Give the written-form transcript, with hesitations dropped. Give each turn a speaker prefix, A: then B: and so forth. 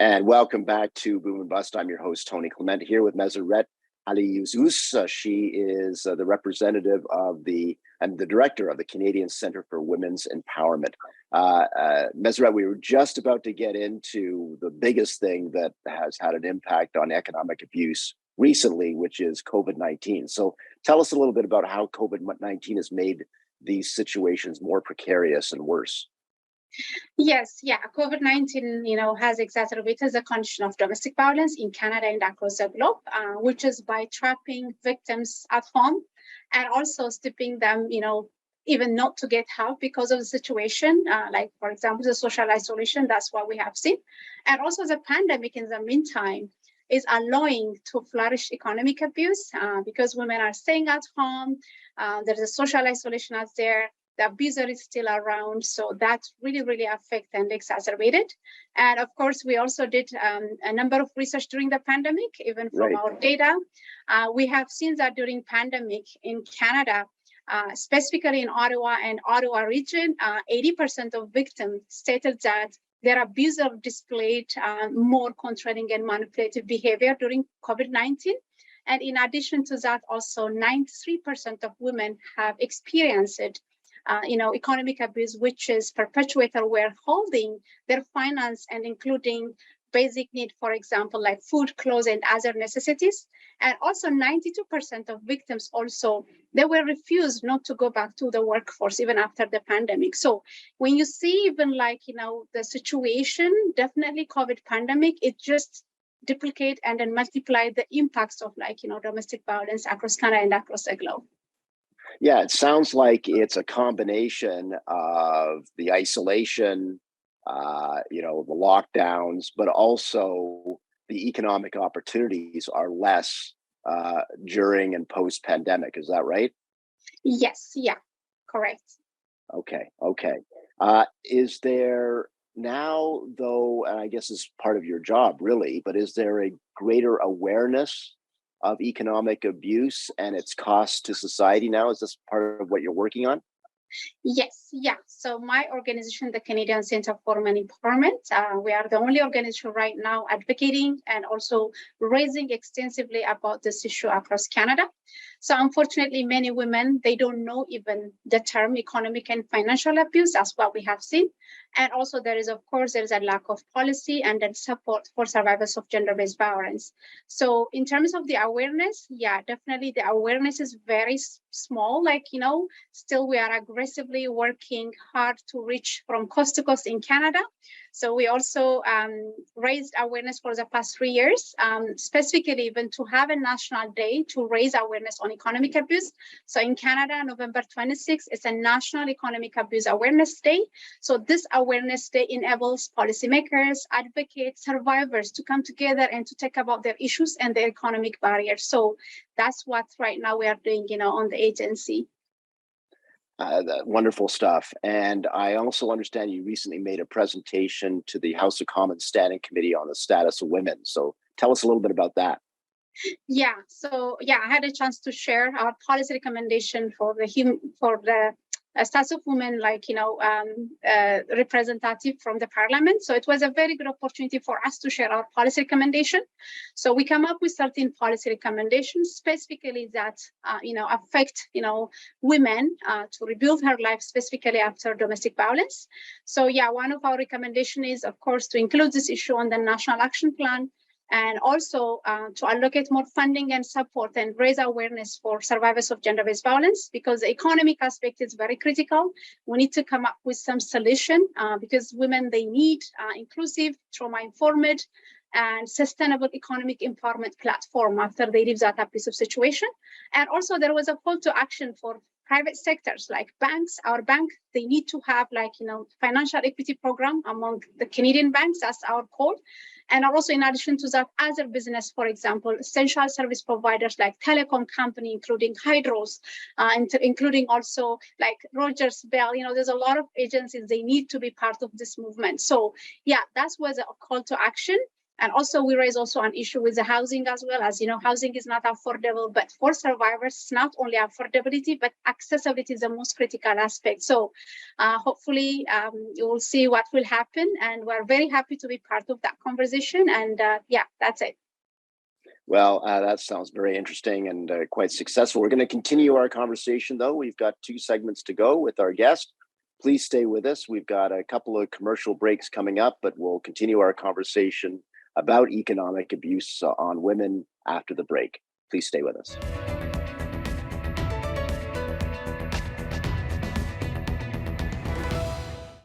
A: And welcome back to Boom and Bust. I'm your host, Tony Clement, here with Meseret Haileyesus. She is the representative of and the director of the Canadian Centre for Women's Empowerment. Meseret, we were just about to get into the biggest thing that has had an impact on economic abuse recently, which is COVID-19. So tell us a little bit about how COVID-19 has made these situations more precarious and worse.
B: Yes, COVID-19, has exacerbated the condition of domestic violence in Canada and across the globe, which is by trapping victims at home and also stopping them, even not to get help because of the situation, like, for example, the social isolation. That's what we have seen. And also the pandemic in the meantime is allowing to flourish economic abuse because women are staying at home. There's a social isolation out there. The abuser is still around. So that really affected and exacerbated. And of course, we also did a number of research during the pandemic, even from our data. We have seen that during pandemic in Canada, specifically in Ottawa and Ottawa region, 80% of victims stated that their abuser displayed more controlling and manipulative behavior during COVID-19. And in addition to that, also 93% of women have experienced it. Economic abuse, which is perpetuator were holding their finance and including basic need, for example, like food, clothes, and other necessities. And also 92% of victims also, they were refused not to go back to the workforce even after the pandemic. So when you see even the situation, definitely COVID pandemic, it just duplicate and then multiply the impacts of domestic violence across Canada and across the globe.
A: Yeah, it sounds like it's a combination of the isolation, the lockdowns, but also the economic opportunities are less during and post-pandemic. Is that right?
B: Yes. Yeah, correct.
A: Okay. Is there now, though, and I guess it's part of your job, really, but is there a greater awareness of economic abuse and its costs to society now? Is this part of what you're working on?
B: Yes, yeah. So my organization, the Canadian Centre for Women Empowerment, we are the only organization right now advocating and also raising extensively about this issue across Canada. So unfortunately, many women, they don't know even the term economic and financial abuse. That's what we have seen. And also there is a lack of policy and then support for survivors of gender-based violence. So in terms of the awareness, yeah, definitely the awareness is very small. Still we are aggressively working hard to reach from coast to coast in Canada. So we also raised awareness for the past 3 years, specifically even to have a national day to raise awareness on economic abuse. So in Canada, November 26th, it's a National Economic Abuse Awareness Day. So this awareness day enables policymakers, advocates, survivors to come together and to talk about their issues and their economic barriers. So that's what right now we are doing, on the agency.
A: Wonderful stuff. And I also understand you recently made a presentation to the House of Commons Standing Committee on the status of women. So tell us a little bit about that.
B: Yeah. So I had a chance to share our policy recommendation for the status of women, representative from the parliament. So it was a very good opportunity for us to share our policy recommendation. So we come up with 13 policy recommendations specifically that, affect, women to rebuild her life specifically after domestic violence. So one of our recommendations is, of course, to include this issue on the National Action Plan, and also to allocate more funding and support and raise awareness for survivors of gender-based violence, because the economic aspect is very critical. We need to come up with some solution because women, they need inclusive, trauma-informed, and sustainable economic empowerment platform after they leave that abusive situation. And also there was a call to action for private sectors like banks. Our bank, they need to have financial equity program among the Canadian banks. That's our call. And also in addition to that, other business, for example, essential service providers like telecom company, including Hydros, including also like Rogers Bell, there's a lot of agencies, they need to be part of this movement. So that was a call to action. And also we raise also an issue with the housing as well. As you know, housing is not affordable, but for survivors, it's not only affordability, but accessibility is the most critical aspect. So hopefully you will see what will happen. And we're very happy to be part of that conversation. And yeah, that's it.
A: Well, that sounds very interesting and quite successful. We're going to continue our conversation, though. We've got 2 segments to go with our guest. Please stay with us. We've got a couple of commercial breaks coming up, but we'll continue our conversation about economic abuse on women after the break. Please stay with us.